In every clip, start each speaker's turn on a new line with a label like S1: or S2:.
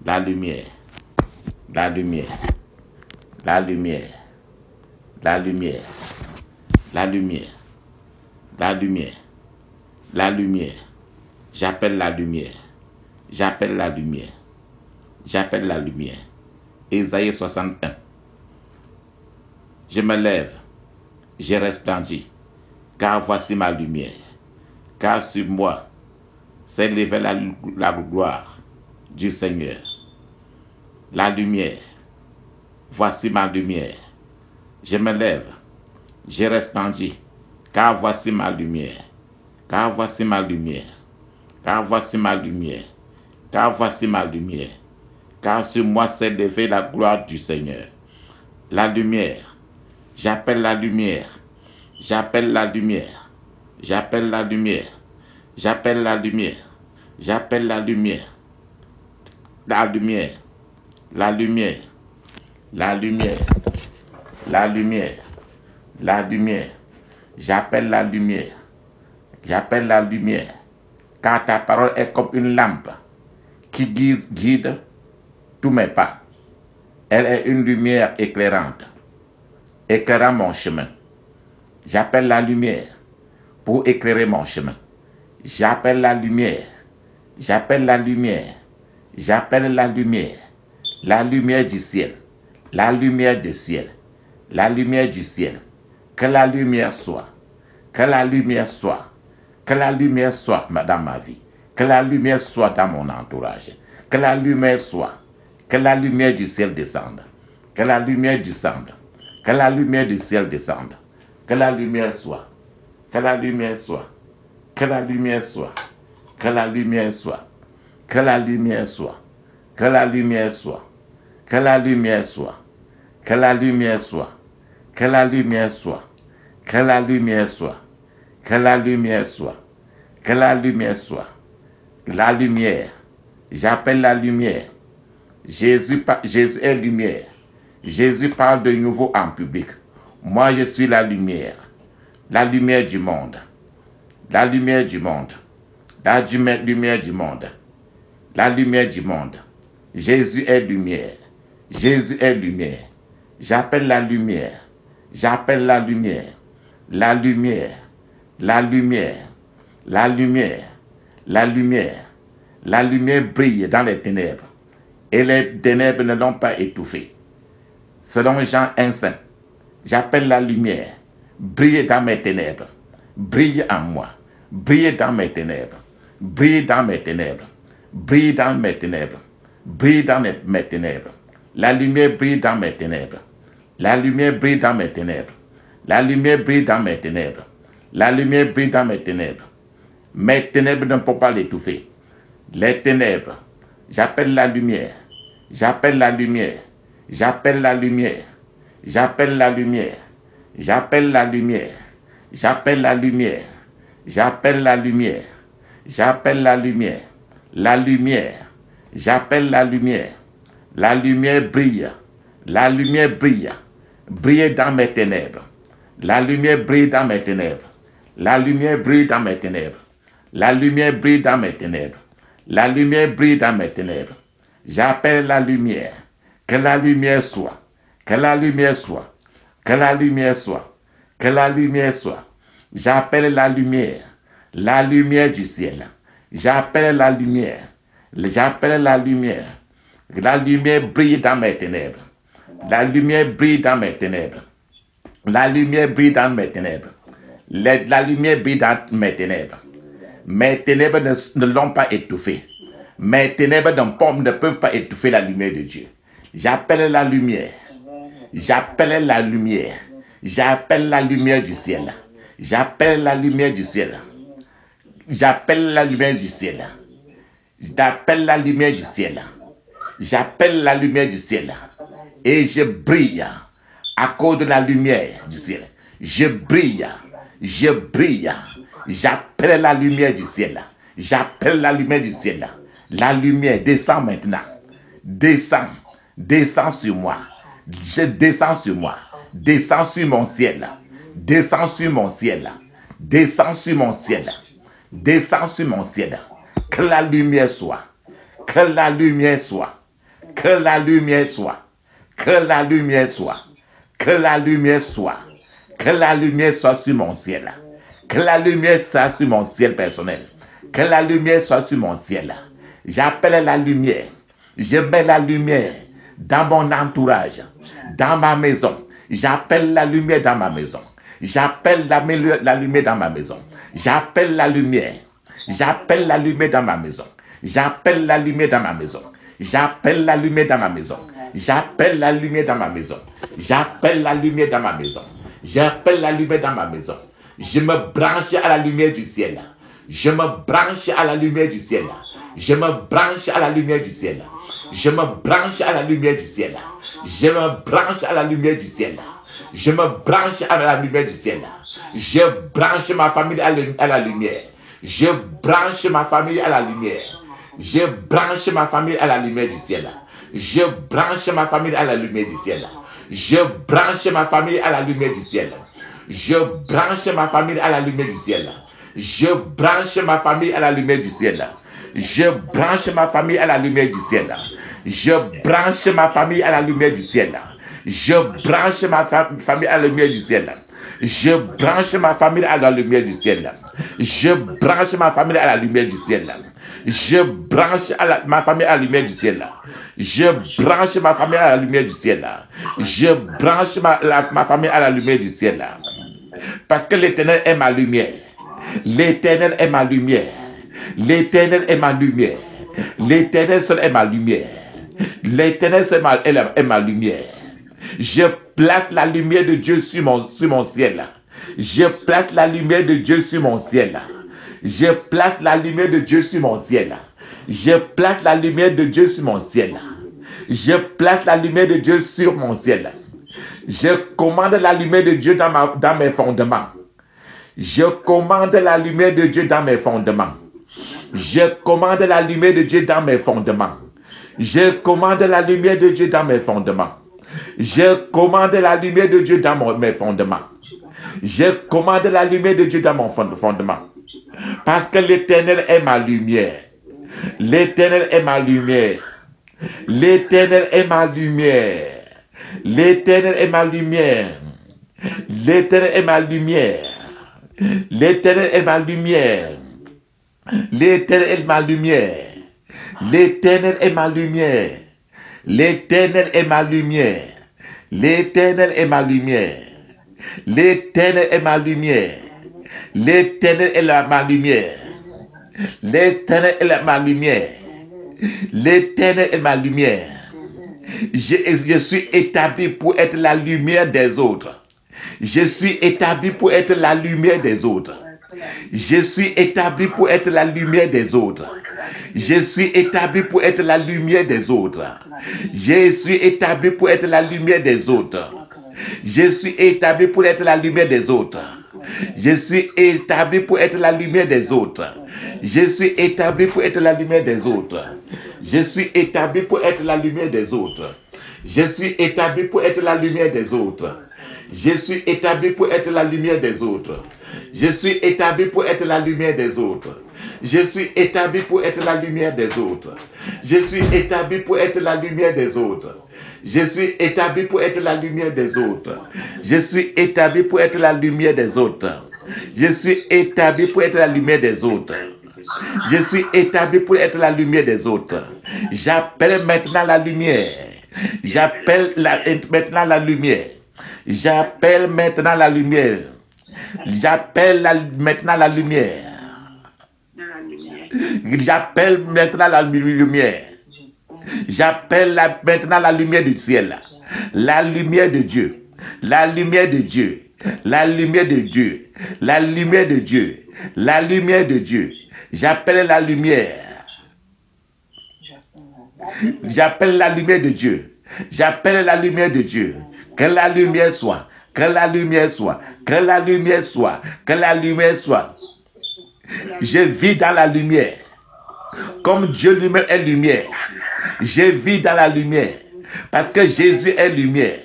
S1: la lumière, la lumière, la lumière, la lumière, la lumière, la lumière, la lumière. J'appelle la lumière, j'appelle la lumière, j'appelle la lumière. Ésaïe 61. Je me lève, je resplendis, car voici ma lumière, car sur moi s'est levée la gloire du Seigneur. La lumière, voici ma lumière. Je me lève, je resplendis, car voici ma lumière, car voici ma lumière, car voici ma lumière, car voici ma lumière, car sur moi s'est levée la gloire du Seigneur. La lumière, j'appelle la lumière, j'appelle la lumière, j'appelle la lumière, j'appelle la lumière, j'appelle la lumière, la lumière, la lumière, la lumière, la lumière, la lumière, j'appelle la lumière, j'appelle la lumière, car ta parole est comme une lampe qui guide tous mes pas. Elle est une lumière éclairante, éclairant mon chemin. J'appelle la lumière pour éclairer mon chemin. J'appelle la lumière, j'appelle la lumière, j'appelle la lumière du ciel, la lumière du ciel, la lumière du ciel. Que la lumière soit, que la lumière soit, que la lumière soit dans ma vie, que la lumière soit dans mon entourage, que la lumière soit, que la lumière du ciel descende, que la lumière descende, que la lumière du ciel descende, que la lumière soit, que la lumière soit, que la lumière soit, que la lumière soit, que la lumière soit, que la lumière soit, que la lumière soit, que la lumière soit, que la lumière soit, que la lumière soit, que la lumière soit, que la lumière soit, la lumière, j'appelle la lumière. Jésus est lumière. Jésus parle de nouveau en public. Moi je suis la lumière du monde, la lumière du monde, la lumière du monde, la lumière du monde. Jésus est lumière, Jésus est lumière. J'appelle la lumière, j'appelle la lumière, la lumière, la lumière, la lumière, la lumière. La lumière brille dans les ténèbres et les ténèbres ne l'ont pas étouffée. Selon Jean 1,5, j'appelle la lumière, brille dans mes ténèbres, brille en moi, brille dans mes ténèbres, brille dans mes ténèbres, brille dans mes ténèbres, brille dans mes ténèbres. La lumière brille dans mes ténèbres, la lumière brille dans mes ténèbres, la lumière brille dans mes ténèbres, la lumière brille dans mes ténèbres. Mes ténèbres ne peuvent pas l'étouffer. Les ténèbres, j'appelle la lumière, j'appelle la lumière, j'appelle la lumière, j'appelle la lumière, j'appelle la lumière, j'appelle la lumière, j'appelle la lumière, j'appelle la lumière, la lumière, j'appelle la lumière brille, la lumière brille, brille dans mes ténèbres, la lumière brille dans mes ténèbres, la lumière brille dans mes ténèbres, la lumière brille dans mes ténèbres. La lumière brille dans mes ténèbres. J'appelle la lumière. Que la lumière soit. Que la lumière soit. Que la lumière soit. Que la lumière soit. J'appelle la lumière. La lumière du ciel. J'appelle la lumière. J'appelle la lumière. La lumière brille dans mes ténèbres. La lumière brille dans mes ténèbres. La lumière brille dans mes ténèbres. La lumière brille dans mes ténèbres. Mes ténèbres ne l'ont pas étouffé. Mes ténèbres ne peuvent pas étouffer la lumière de Dieu. J'appelle la lumière. J'appelle la lumière. J'appelle la lumière du ciel. J'appelle la lumière du ciel. J'appelle la lumière du ciel. J'appelle la lumière du ciel. J'appelle la lumière du ciel. Et je brille à cause de la lumière du ciel. Je brille. Je brille. J'appelle la lumière du ciel. J'appelle la lumière du ciel. La lumière descend maintenant. Descend. Descend sur moi. Je descends sur moi. Descends sur mon ciel. Descends sur mon ciel. Descends sur mon ciel. Descends sur mon ciel. Que la lumière soit. Que la lumière soit. Que la lumière soit. Que la lumière soit. Que la lumière soit. Que la lumière soit sur mon ciel. Que la lumière soit sur mon ciel personnel. Que la lumière soit sur mon ciel. J'appelle la lumière. Je mets la lumière dans mon entourage, dans ma maison. J'appelle la lumière dans ma maison. J'appelle la lumière dans ma maison. J'appelle la lumière. J'appelle la lumière dans ma maison. J'appelle la lumière dans ma maison. J'appelle la lumière dans ma maison. J'appelle la lumière dans ma maison. J'appelle la lumière dans ma maison. J'appelle la lumière dans ma maison. Je me branche à la lumière du ciel. Je me branche à la lumière du ciel. Je me branche à la lumière du ciel. Je me branche à la lumière du ciel. Je me branche à la lumière du ciel. Je me branche à la lumière du ciel. Je branche ma famille à la lumière. Je branche ma famille à la lumière. Je branche ma famille à la lumière du ciel. Je branche ma famille à la lumière du ciel. Je branche ma famille à la lumière du ciel. Je branche ma famille à la lumière du ciel. Je branche ma famille à la lumière du ciel. Je branche ma famille à la lumière du ciel. Je branche ma famille à la lumière du ciel. Je branche ma famille à la lumière du ciel. Je branche ma famille à la lumière du ciel. Je branche ma famille à la lumière du ciel. Je branche ma famille à la lumière du ciel. Je branche ma famille à la lumière du ciel. Je branche ma famille à la lumière du ciel. Parce que l'Éternel est ma lumière. L'Éternel est ma lumière. L'Éternel est ma lumière. L'Éternel seul est ma lumière. L'Éternel seul est ma lumière. Je place la lumière de Dieu sur mon ciel. Je place la lumière de Dieu sur mon ciel. Je place la lumière de Dieu sur mon ciel. Je place la lumière de Dieu sur mon ciel. Je place la lumière de Dieu sur mon ciel. Je commande la lumière de Dieu dans mes fondements. Je commande la lumière de Dieu dans mes fondements. Je commande la lumière de Dieu dans mes fondements. Je commande la lumière de Dieu dans mes fondements. Je commande la lumière de Dieu dans mes fondements. Je commande la lumière de Dieu dans mon fondement. Parce que l'Éternel est ma lumière. L'Éternel est ma lumière. L'Éternel est ma lumière. L'Éternel est ma lumière. L'Éternel est ma lumière. L'Éternel est ma lumière. L'Éternel est ma lumière. L'Éternel est ma lumière. L'Éternel est ma lumière. L'Éternel est ma lumière. L'Éternel est ma lumière. L'Éternel est ma lumière. L'Éternel est ma lumière. L'Éternel est ma lumière. Je suis établi pour être la lumière des autres. Je suis établi pour être la lumière des autres. Je suis établi pour être la lumière des autres. Je suis établi pour être la lumière des autres. Je suis établi pour être la lumière des autres. Je suis établi pour être la lumière des autres. Je suis établi pour être la lumière des autres. Je suis établi pour être la lumière des autres. Je suis établi pour être la lumière des autres. Je suis établi pour être la lumière des autres. Je suis établi pour être la lumière des autres. Je suis établi pour être la lumière des autres. Je suis établi pour être la lumière des autres. Je suis établi pour être la lumière des autres. Je suis établi pour être la lumière des autres. Je suis établi pour être la lumière des autres. Je suis établi pour être la lumière des autres. Je suis établi pour être la lumière des autres. J'appelle maintenant la lumière. J'appelle maintenant la lumière. J'appelle maintenant la lumière. J'appelle maintenant la lumière. J'appelle maintenant la lumière. J'appelle maintenant la lumière du ciel. La lumière de Dieu. La lumière de Dieu. La lumière de Dieu. La lumière de Dieu. La lumière de Dieu. J'appelle la lumière. J'appelle la lumière de Dieu. J'appelle la lumière de Dieu. Que la lumière soit. Que la lumière soit. Que la lumière soit. Que la lumière soit. Je vis dans la lumière. Comme Dieu lui-même est lumière. Je vis dans la lumière. Parce que Jésus est lumière.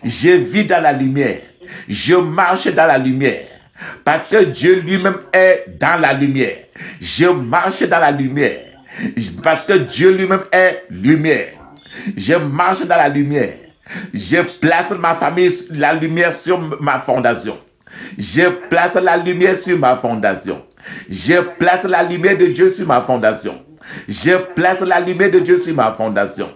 S1: Je vis dans la lumière. Je marche dans la lumière. Parce que Dieu lui-même est dans la lumière. Je marche dans la lumière. Parce que Dieu lui-même est lumière. Je marche dans la lumière. Je place ma famille, la lumière sur ma fondation. Je place la lumière sur ma fondation. Je place la lumière de Dieu sur ma fondation. Je place la lumière de Dieu sur ma fondation.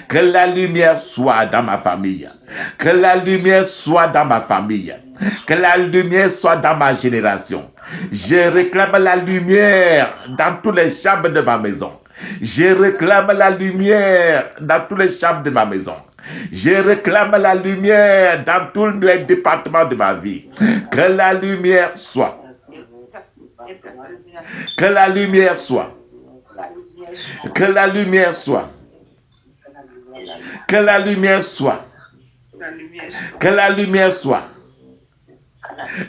S1: Que la lumière soit dans ma famille. Que la lumière soit dans ma famille. Que la lumière soit dans ma génération. Je réclame la lumière dans toutes les chambres de ma maison. Je réclame la lumière dans toutes les chambres de ma maison. Je réclame la lumière dans tous les départements de ma vie. Que la lumière soit. Que la lumière soit. Que la lumière soit. Que la lumière soit. Que la lumière soit.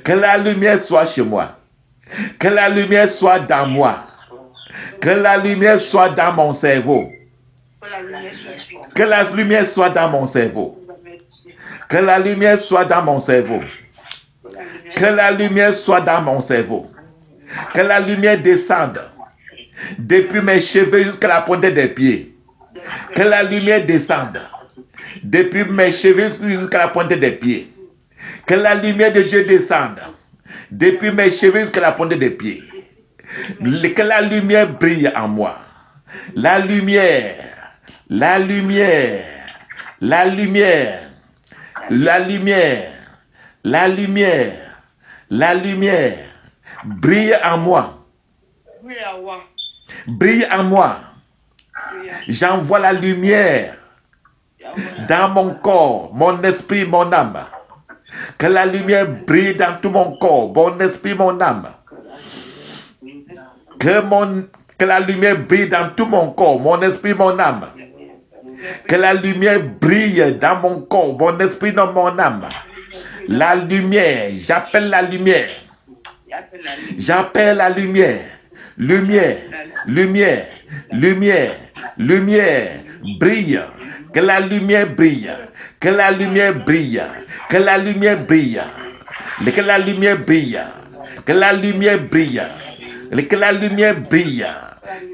S1: Que la lumière soit chez moi. Que la lumière soit dans moi. Que la lumière soit dans mon cerveau. Que la lumière soit dans mon cerveau. Que la lumière soit dans mon cerveau. Que la lumière soit dans mon cerveau. Que la lumière descende depuis mes cheveux jusqu'à la pointe des pieds. Que la lumière descende depuis mes cheveux jusqu'à la pointe des pieds. Que la lumière de Dieu descende depuis mes cheveux jusqu'à la pointe des pieds. Que la lumière brille en moi. La lumière, la lumière, la lumière, la lumière, la lumière, la lumière brille en moi. Brille en moi. J'envoie la lumière dans mon corps, mon esprit, mon âme. Que la lumière brille dans tout mon corps, mon esprit, mon âme. Que la lumière brille dans tout mon corps, mon esprit, mon âme. Que la lumière brille dans mon corps, mon esprit, dans mon âme. La lumière, j'appelle la lumière. J'appelle la lumière. Lumière, lumière, lumière, lumière, brille. Que la lumière brille. Que la lumière brille. Que la lumière brille. Que la lumière brille. Que la lumière brille. Que la lumière brille.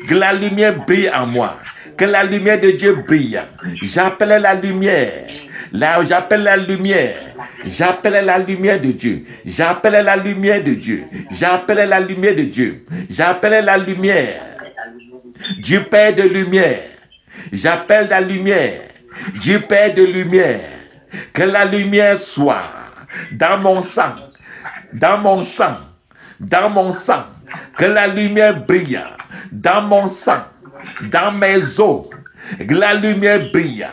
S1: Que la lumière brille en moi. Que la lumière de Dieu brille. J'appelle la lumière. Là, j'appelle la lumière. J'appelle la lumière de Dieu. J'appelle la lumière de Dieu. J'appelle la lumière de Dieu. J'appelle la lumière du Père de lumière. J'appelle la lumière du Père de lumière. Que la lumière soit dans mon sang. Dans mon sang. Dans mon sang. Que la lumière brille. Dans mon sang. Dans mes os. Que la lumière brille.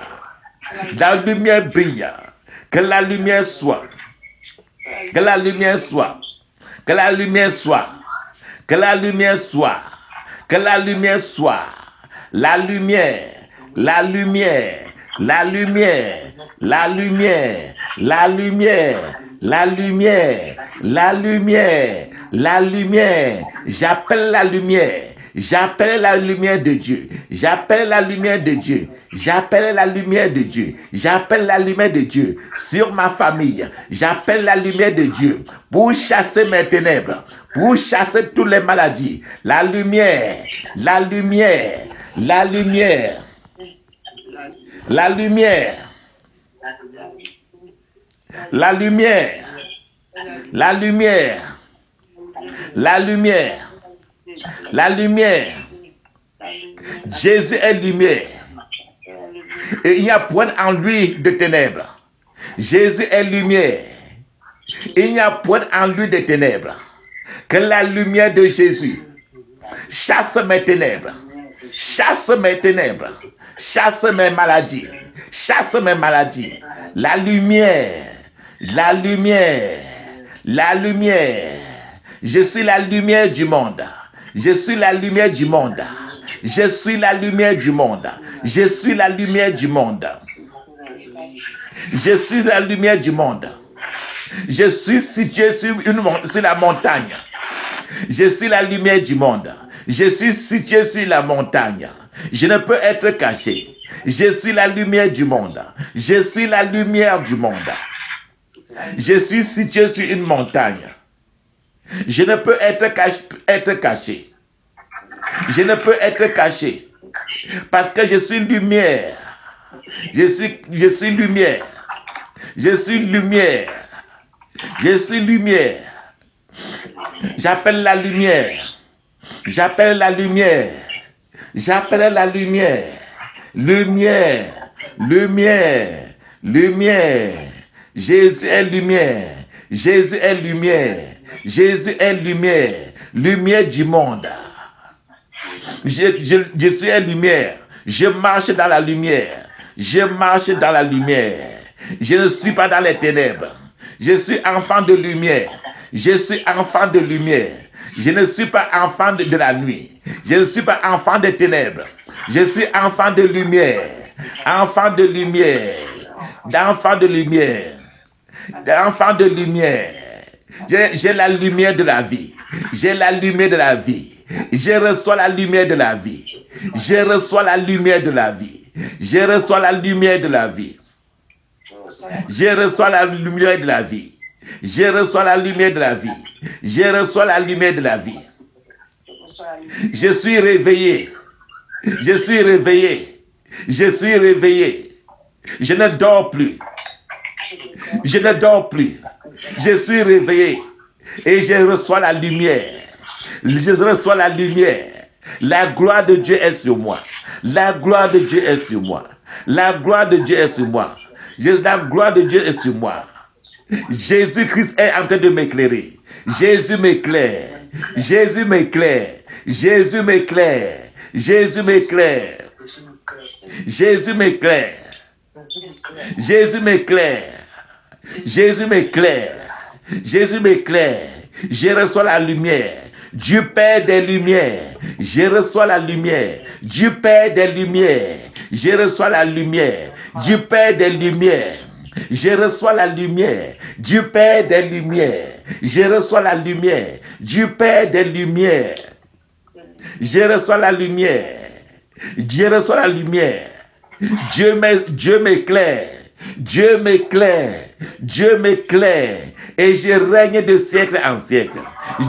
S1: La lumière brille. Que la lumière soit. Que la lumière soit. Que la lumière soit. Que la lumière soit. Que la lumière soit. La lumière. La lumière. La lumière. La lumière. La lumière. La lumière. La lumière. La lumière. J'appelle la lumière. J'appelle la lumière de Dieu. J'appelle la lumière de Dieu. J'appelle la lumière de Dieu. J'appelle la lumière de Dieu sur ma famille. J'appelle la lumière de Dieu pour chasser mes ténèbres, pour chasser toutes les maladies. La lumière, la lumière, la lumière, la lumière, la lumière, la lumière, la lumière. La lumière. Jésus est lumière. Et il n'y a point en lui de ténèbres. Jésus est lumière. Il n'y a point en lui de ténèbres. Que la lumière de Jésus chasse mes ténèbres. Chasse mes ténèbres. Chasse mes maladies. Chasse mes maladies. La lumière. La lumière. La lumière. Je suis la lumière du monde. Je suis la lumière du monde. Je suis la lumière du monde. Je suis la lumière du monde. Je suis la lumière du monde. Je suis situé sur la montagne. Je suis la lumière du monde. Je suis situé sur la montagne. Je ne peux être caché. Je suis la lumière du monde. Je suis la lumière du monde. Je suis situé sur une montagne. Je ne peux être caché. Je ne peux être caché. Parce que je suis lumière. Je suis lumière. Je suis lumière. Je suis lumière. J'appelle la lumière. J'appelle la lumière. J'appelle la lumière. Lumière. Lumière. Lumière. Jésus est lumière. Jésus est lumière. Jésus est lumière. Lumière du monde. Je suis la lumière. Je marche dans la lumière. Je marche dans la lumière. Je ne suis pas dans les ténèbres. Je suis enfant de lumière. Je suis enfant de lumière. Je ne suis pas enfant de la nuit. Je ne suis pas enfant des ténèbres. Je suis enfant de lumière. Enfant de lumière. D'enfant de lumière. D'enfant de lumière. J'ai la lumière de la vie. J'ai la lumière de la vie. Je reçois la lumière de la vie. Je reçois la lumière de la vie. Je reçois la lumière de la vie. Je reçois la lumière de la vie. Je reçois la lumière de la vie. Je reçois la lumière de la vie. Je suis réveillé. Je suis réveillé. Je suis réveillé. Je ne dors plus. Je ne dors plus. Je suis réveillé. Et je reçois la lumière. Je reçois la lumière. La gloire de Dieu est sur moi. La gloire de Dieu est sur moi. La gloire de Dieu est sur moi. La gloire de Dieu est sur moi. Jésus-Christ est en train de m'éclairer. Jésus m'éclaire. Jésus m'éclaire. Jésus m'éclaire. Jésus m'éclaire. Jésus m'éclaire. Jésus m'éclaire. Jésus m'éclaire. Jésus m'éclaire. Je reçois la lumière. Dieu Père des lumières. Je reçois la lumière. Dieu Père des lumières. Je reçois la lumière. Dieu Père des lumières. Je reçois la lumière. Dieu Père des lumières. Je reçois la lumière. Dieu Père des lumières. Je reçois la lumière. Je reçois la lumière. Dieu m'éclaire. Dieu m'éclaire. Dieu m'éclaire. Et je règne de siècle en siècle.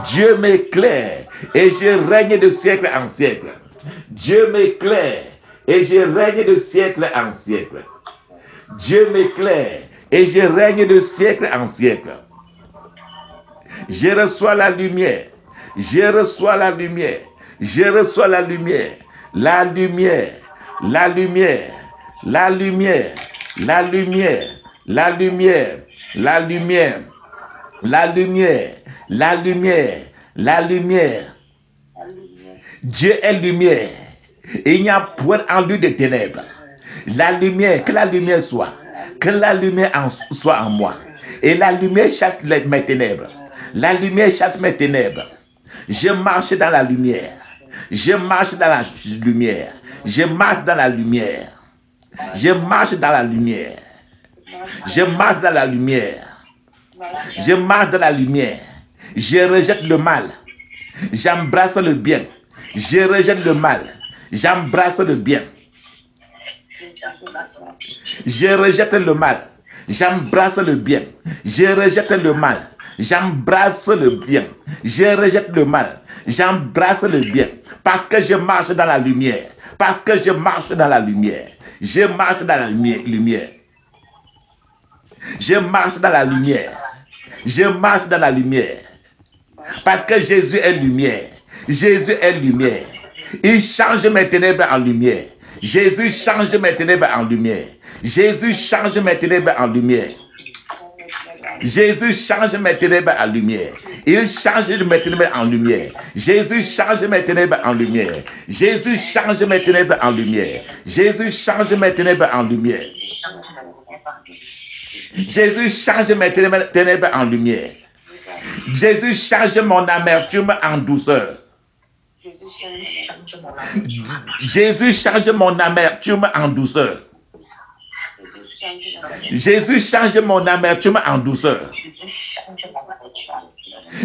S1: Dieu m'éclaire. Et je règne de siècle en siècle. Dieu m'éclaire. Et je règne de siècle en siècle. Dieu m'éclaire. Et je règne de siècle en siècle. Je reçois la lumière. Je reçois la lumière. Je reçois la lumière. La lumière. La lumière. La lumière. La lumière. La lumière. La lumière. La lumière. La lumière. La lumière. Dieu est lumière. Et il n'y a point en lui de ténèbres. La lumière, que la lumière soit. Que la lumière soit en moi. Et la lumière chasse mes ténèbres. La lumière chasse mes ténèbres. Je marche dans la lumière. Je marche dans la lumière. Je marche dans la lumière. Je marche dans la lumière. Je marche dans la lumière. Je marche dans la lumière. Je rejette le mal. J'embrasse le bien. Je rejette le mal. J'embrasse le bien. Je rejette le mal. J'embrasse le bien. Je rejette le mal. J'embrasse le bien. Je rejette le mal. J'embrasse le bien. Parce que je marche dans la lumière. Parce que je marche dans la lumière. Je marche dans la lumière. Je marche dans la lumière. Je marche dans la lumière. Parce que Jésus est lumière. Jésus est lumière. Il change mes ténèbres en lumière. Jésus change mes ténèbres en lumière. Jésus change mes ténèbres en lumière. Jésus change mes ténèbres en lumière. Il change mes ténèbres en lumière. Jésus change mes ténèbres en lumière. Jésus change mes ténèbres en lumière. Jésus change mes ténèbres en lumière. Jésus change mes ténèbres en lumière. Jésus change mon amertume en douceur. Jésus change mon amertume en douceur. Jésus change mon amertume en douceur.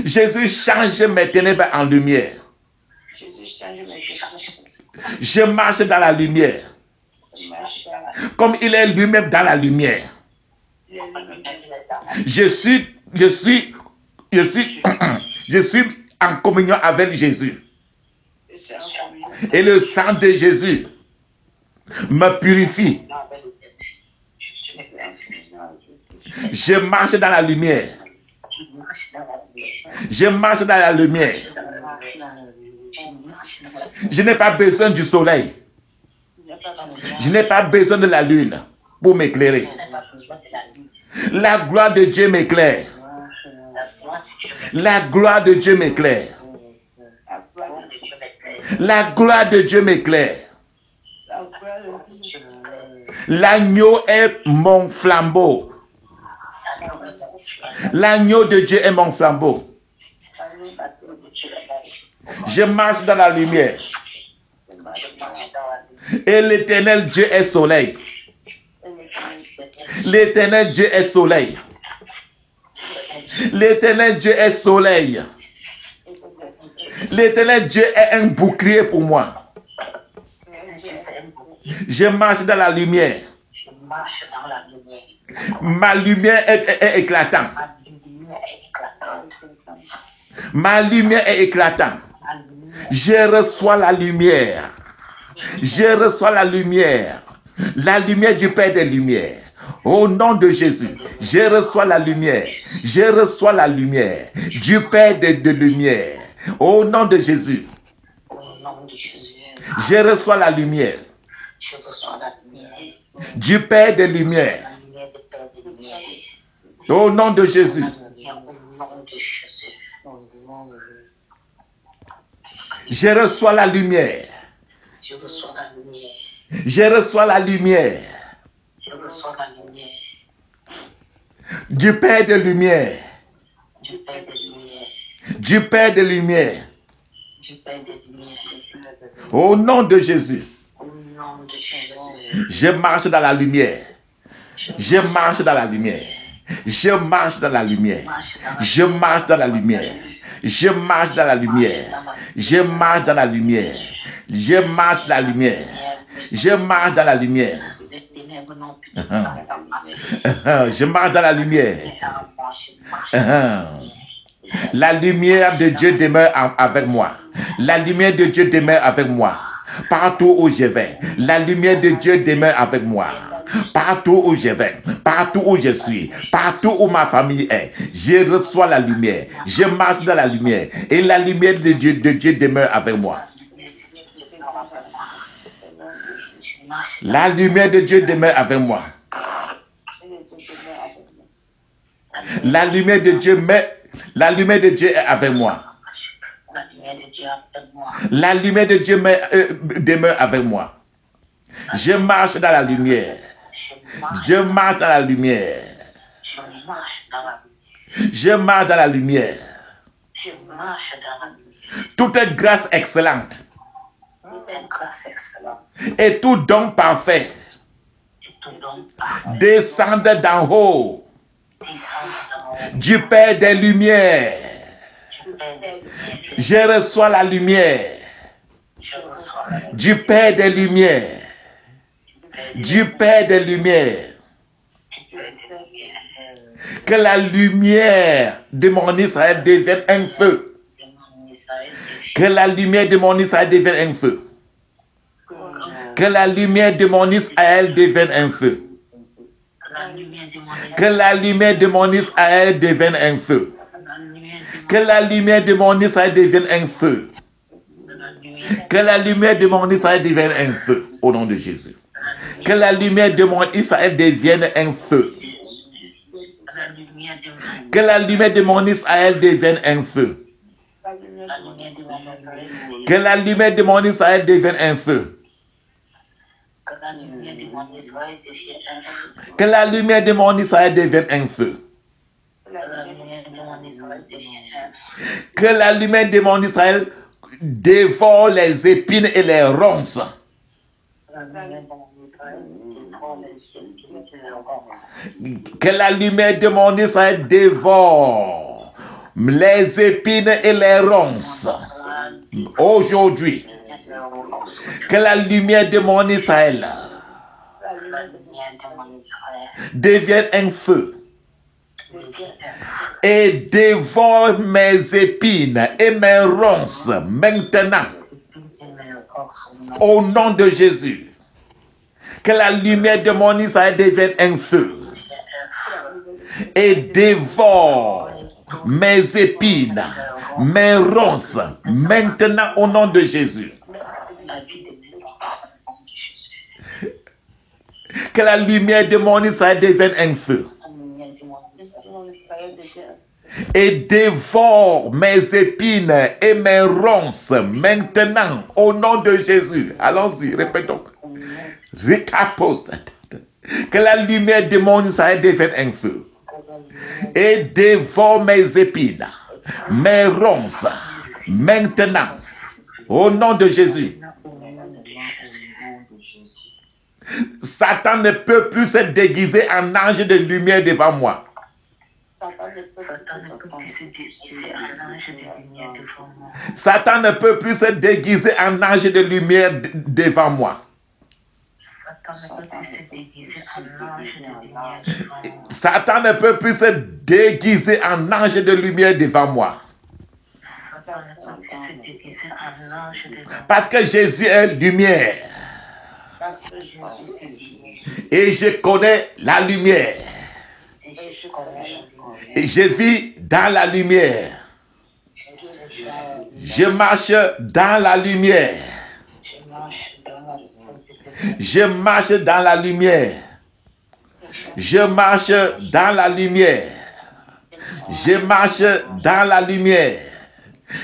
S1: Jésus change mes ténèbres en lumière. Je marche dans la lumière. Comme il est lui-même dans la lumière. Je suis en communion avec Jésus. Et le sang de Jésus me purifie. Je marche dans la lumière. Je marche dans la lumière. Je n'ai pas besoin du soleil. Je n'ai pas besoin de la lune pour m'éclairer. La gloire de Dieu m'éclaire. La gloire de Dieu m'éclaire. La gloire de Dieu m'éclaire. L'agneau est mon flambeau. L'agneau de Dieu est mon flambeau. Je marche dans la lumière. Et l'Éternel Dieu est soleil. L'Éternel Dieu est soleil. L'Éternel Dieu est soleil. L'Éternel Dieu est un bouclier pour moi. Je marche dans la lumière. Ma lumière est éclatante. Ma lumière est éclatante. Je reçois la lumière. Je reçois la lumière. La lumière du Père des Lumières. Au nom de Jésus, je reçois la lumière. Je reçois la lumière du Père des Lumières. Au nom de Jésus. Je reçois la lumière du Père des Lumières. Au nom de Jésus. Je reçois la lumière. Je reçois la lumière du Père des Lumières. Du Père des Lumières. Au nom de Jésus. Je marche dans la lumière. Je marche dans la lumière. Je marche dans la lumière. Je marche dans la lumière. Je marche dans la lumière. Je marche dans la lumière. Je marche dans la lumière. Je marche dans la lumière. Je marche dans la lumière. La lumière de Dieu demeure avec moi. La lumière de Dieu demeure avec moi. Partout où je vais, la lumière de Dieu demeure avec moi. Partout où je vais, partout où je suis, partout où ma famille est, je reçois la lumière. Je marche dans la lumière. Et la lumière de Dieu demeure avec moi. La lumière de Dieu demeure avec moi. La lumière de Dieu est avec moi. La lumière de Dieu demeure avec moi. Je marche dans la lumière. Je marche dans la lumière. Je marche dans la lumière. Toute grâce excellente et tout don parfait descend d'en haut du Père des Lumières. Je reçois la lumière du Père des Lumières. Du Père des Lumières. Que la lumière de mon Israël devienne un feu. Que la lumière de mon Israël devienne un feu. Que la lumière de mon Israël devienne un feu. Que la lumière de mon Israël devienne un feu. Que la lumière de mon Israël devienne un feu. Que la lumière de mon Israël devienne un feu. Au nom de Jésus. Que la lumière de mon Israël devienne un feu. Que la lumière de mon Israël devienne un feu. Que la lumière de mon Israël devienne un feu. Que la lumière de mon Israël devienne un feu. Que la lumière de mon Israël dévore les épines et les ronces. Que la lumière de mon Israël dévore les épines et les ronces. Aujourd'hui, que la lumière de mon Israël devienne un feu et dévore mes épines et mes ronces maintenant. Au nom de Jésus. Que la lumière de mon Israël devienne un feu et dévore mes épines, mes ronces, maintenant au nom de Jésus. Que la lumière de mon Israël devienne un feu et dévore mes épines et mes ronces maintenant au nom de Jésus. Allons-y, répétons. Que la lumière de mon Israël devienne un feu et dévore mes épines, mes ronces maintenant au nom de Jésus. Satan ne peut plus se déguiser en ange de lumière devant moi. Satan ne peut plus se déguiser en ange de lumière devant moi. Satan ne peut plus se déguiser en ange de lumière devant moi. Parce que Jésus est lumière. Et je connais la lumière. Et je vis dans la lumière. Je marche dans la lumière. Je marche dans la lumière. Je marche dans la lumière. Je marche dans la lumière.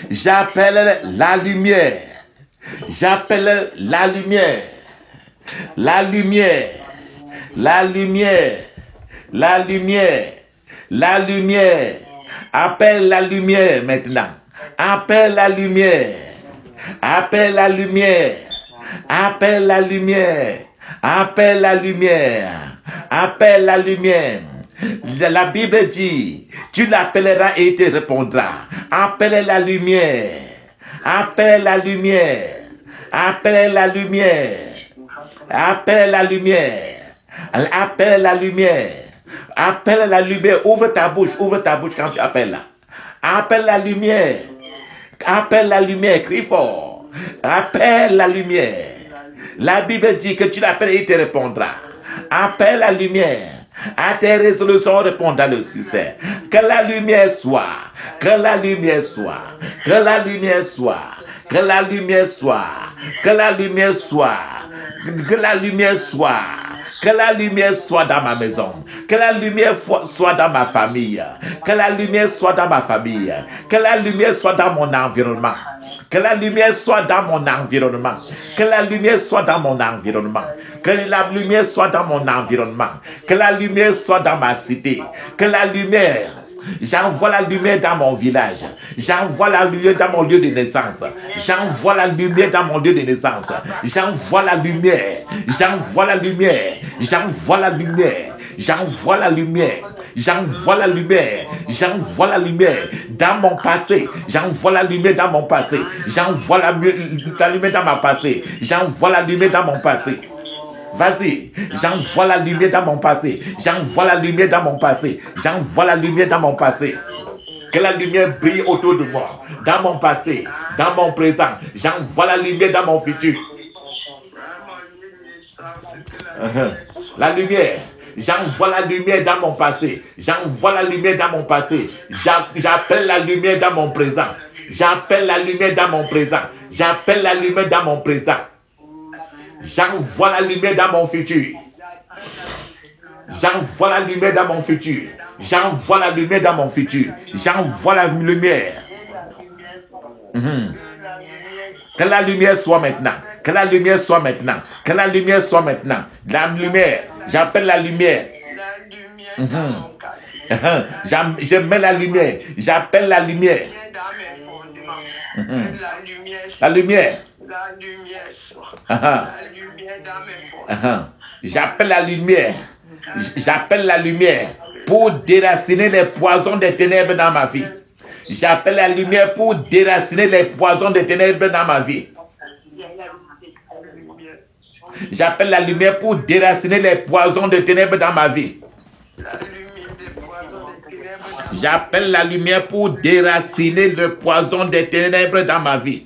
S1: J'appelle la lumière. J'appelle la lumière. La lumière. La lumière. La lumière. La lumière. Appelle la lumière maintenant. Appelle la lumière. Appelle la lumière. Appelle la lumière. Appelle la lumière. Appelle la lumière. La Bible dit, tu l'appelleras et il te répondra. Appelle la lumière. Appelle la lumière. Appelle la lumière. Appelle la lumière. Appelle la lumière. Appelle la lumière. Ouvre ta bouche quand tu appelles là. Appelle la lumière. Appelle la lumière. Crie fort. Appelle la lumière. La Bible dit que tu l'appelles et il te répondra. Appelle la lumière. À tes résolutions, répondra le succès. Que la lumière soit. Que la lumière soit. Que la lumière soit. Que la lumière soit. Que la lumière soit. Que la lumière soit. Que la lumière soit dans ma maison. Que la lumière soit dans ma famille. Que la lumière soit dans ma famille. Que la lumière soit dans mon environnement. Que la lumière soit dans mon environnement. Que la lumière soit dans mon environnement. Que la lumière soit dans mon environnement. Que la lumière soit dans ma cité. Que la lumière... J'envoie la lumière dans mon village. J'envoie la lumière dans mon lieu de naissance. J'envoie la lumière dans mon lieu de naissance. J'envoie la lumière. J'envoie la lumière. J'envoie la lumière. J'envoie la lumière. J'envoie la lumière. J'envoie la lumière dans mon passé. J'envoie la lumière dans mon passé. J'envoie la lumière dans ma passé. J'envoie la lumière dans mon passé. Vas-y, j'envoie la lumière dans mon passé. J'envoie la lumière dans mon passé. J'envoie la lumière dans mon passé. Que la lumière brille autour de moi. Dans mon passé, dans mon présent. J'envoie la lumière dans mon futur. La lumière. J'envoie la lumière dans mon passé. J'envoie la lumière dans mon passé. J'appelle la lumière dans mon présent. J'appelle la lumière dans mon présent. J'appelle la lumière dans mon présent. J'envoie la lumière dans mon futur. J'envoie la lumière dans mon futur. J'envoie la lumière dans mon futur. J'envoie la lumière. Que la lumière soit maintenant. Que la lumière soit maintenant. Que la lumière soit maintenant. La lumière. J'appelle la lumière. Je mets la lumière. J'appelle la lumière. La lumière.
S2: La lumière soit. La lumière dans mes poches.
S1: J'appelle la lumière. J'appelle la lumière pour déraciner les poisons des ténèbres dans ma vie. J'appelle la lumière pour déraciner les poisons des ténèbres dans ma vie. J'appelle la lumière pour déraciner les poisons des ténèbres dans ma vie. J'appelle la lumière pour déraciner le poison des ténèbres dans ma vie.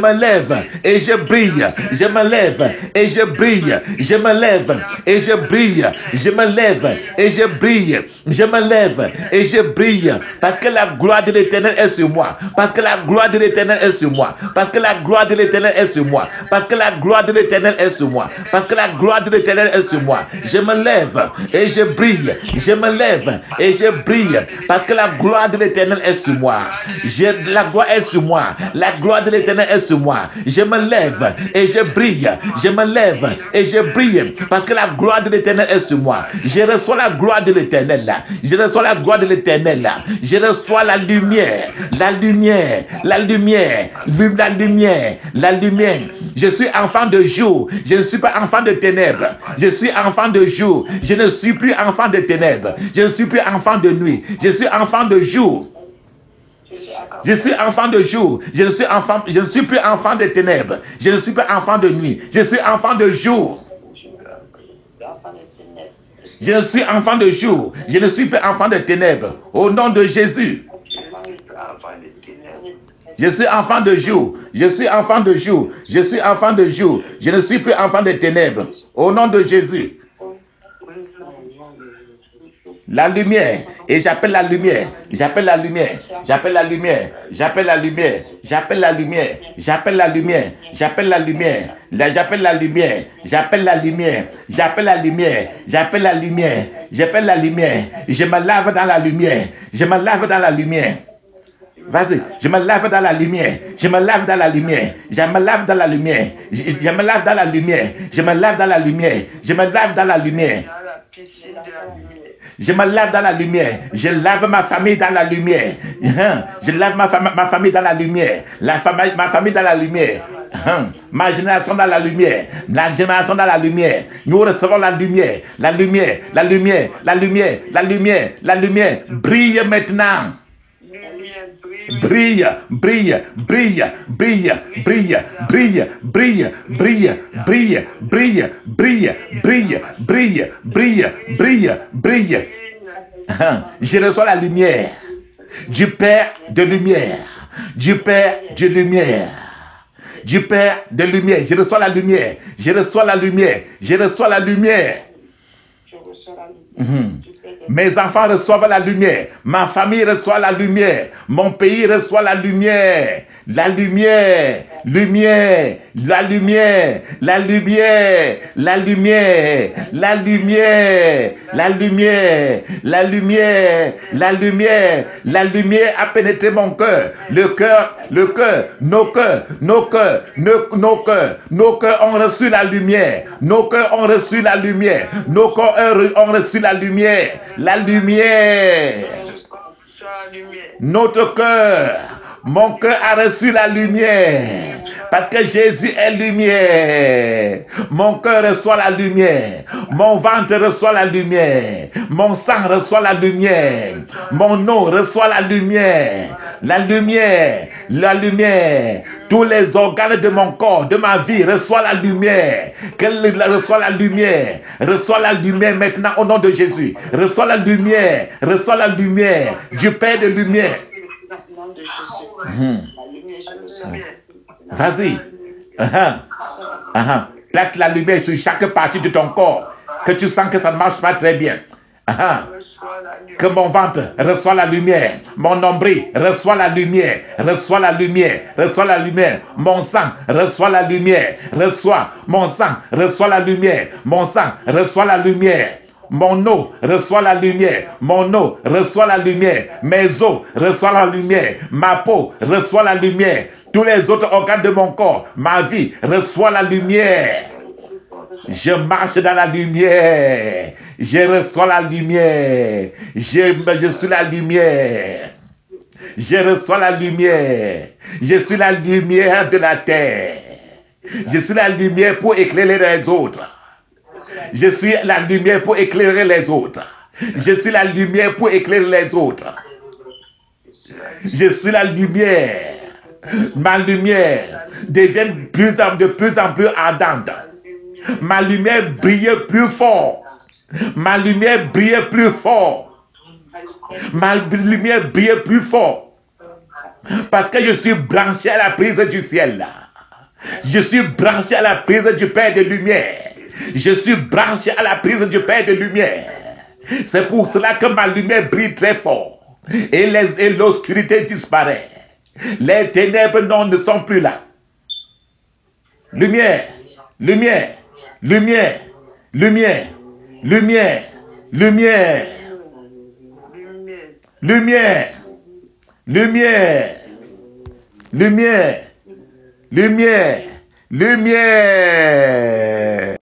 S1: me lève et je brille. Je me lève et je brille. Je me lève et je brille. Je me lève et je brille. Je me lève et je brille. Parce que la gloire de l'Éternel est sur moi. Parce que la gloire de l'Éternel est sur moi. Parce que la gloire de l'Éternel est sur moi. Parce que la gloire de l'Éternel est sur moi. Parce que la gloire de l'Éternel est sur moi. Je me lève et je brille. Je me lève et je brille. Parce que la gloire de l'Éternel est sur moi. La gloire est sur moi. La gloire de l'Éternel est sur moi. Je me lève et je brille. Je me lève et je brille. Parce que la gloire de l'Éternel est sur moi. Je reçois la gloire de l'Éternel là. Je reçois la gloire de l'Éternel là. Je reçois la lumière. La lumière. La lumière. La lumière. La lumière. Je suis enfant de jour. Je ne suis pas enfant de ténèbres. Je suis enfant de jour. Je ne suis plus enfant de ténèbres. Je ne suis plus enfant de nuit. Je suis enfant de jour. Je suis enfant de jour. Je ne suis plus enfant de ténèbres. Je ne suis pas enfant de nuit. Je suis enfant de jour. Je ne suis enfant de jour. Je ne suis pas enfant de ténèbres. Au nom de Jésus. Je suis enfant de jour. Je suis enfant de jour. Je suis enfant de jour. Je ne suis plus enfant de ténèbres. Au nom de Jésus. La lumière. Et j'appelle la lumière. J'appelle la lumière. J'appelle la lumière. J'appelle la lumière. J'appelle la lumière. J'appelle la lumière. J'appelle la lumière. J'appelle la lumière. J'appelle la lumière. J'appelle la lumière. J'appelle la lumière. J'appelle la lumière. Je me lave dans la lumière. Je me lave dans la lumière. Vas-y, je me lave dans la lumière. Je me lave dans la lumière. Je me lave dans la lumière. Je me lave dans la lumière. Je me lave dans la lumière. Je me lave dans la lumière. Je me lave dans la lumière. Je lave ma famille dans la lumière. Je lave ma famille dans la lumière. Ma famille dans la lumière. Ma génération dans la lumière. La génération dans la lumière. Nous recevons la lumière. La lumière. La lumière. La lumière. La lumière. La lumière. Brille maintenant. Brille, brille, brille, brille, brille, brille, brille, brille, brille, brille, brille, brille, brille, brille, brille, brille. Je reçois la lumière du Père de lumière, du Père de lumière, du Père de lumière. Je reçois la lumière, je reçois la lumière, je reçois la lumière. Mes enfants reçoivent la lumière. Ma famille reçoit la lumière. Mon pays reçoit la lumière. La lumière, lumière, la lumière, la lumière, la lumière, la lumière, la lumière, la lumière, la lumière, la lumière a pénétré mon cœur. Le cœur, nos cœurs, nos cœurs, nos cœurs, nos cœurs ont reçu la lumière. Nos cœurs ont reçu la lumière. Nos cœurs ont reçu la lumière. La lumière. Notre cœur. Mon cœur a reçu la lumière. Parce que Jésus est lumière. Mon cœur reçoit la lumière. Mon ventre reçoit la lumière. Mon sang reçoit la lumière. Mon eau reçoit la lumière. La lumière. La lumière. Tous les organes de mon corps, de ma vie, reçoivent la lumière. Qu'elle reçoit la lumière. Reçoit la lumière maintenant au nom de Jésus. Reçoit la lumière. Reçoit la lumière du Père de lumière. Vas-y. Place la lumière sur chaque partie de ton corps. Que tu sens que ça ne marche pas très bien. Que mon ventre reçoit la lumière. Mon nombril reçoit la lumière. Reçoit la lumière. Reçoit la lumière. Mon sang reçoit la lumière. Reçoit. Mon sang reçoit la lumière. Mon sang reçoit la lumière. Mon eau reçoit la lumière. Mon eau reçoit la lumière. Mes os reçoivent la lumière. Ma peau reçoit la lumière. Tous les autres organes de mon corps, ma vie reçoit la lumière. Je marche dans la lumière. Je reçois la lumière. Je suis la lumière. Je reçois la lumière. Je suis la lumière de la terre. Je suis la lumière pour éclairer les autres. Je suis la lumière pour éclairer les autres. Je suis la lumière pour éclairer les autres. Je suis la lumière. Ma lumière devient de plus en plus ardente. Ma lumière brille plus fort. Ma lumière brille plus fort. Ma lumière brille plus fort. Parce que je suis branché à la prise du ciel. Je suis branché à la prise du Père de lumière. Je suis branché à la prise du Père de lumière. C'est pour cela que ma lumière brille très fort. Et l'obscurité disparaît. Les ténèbres ne sont plus là. Lumière, lumière, lumière, lumière, lumière, lumière, lumière, lumière, lumière, lumière, lumière.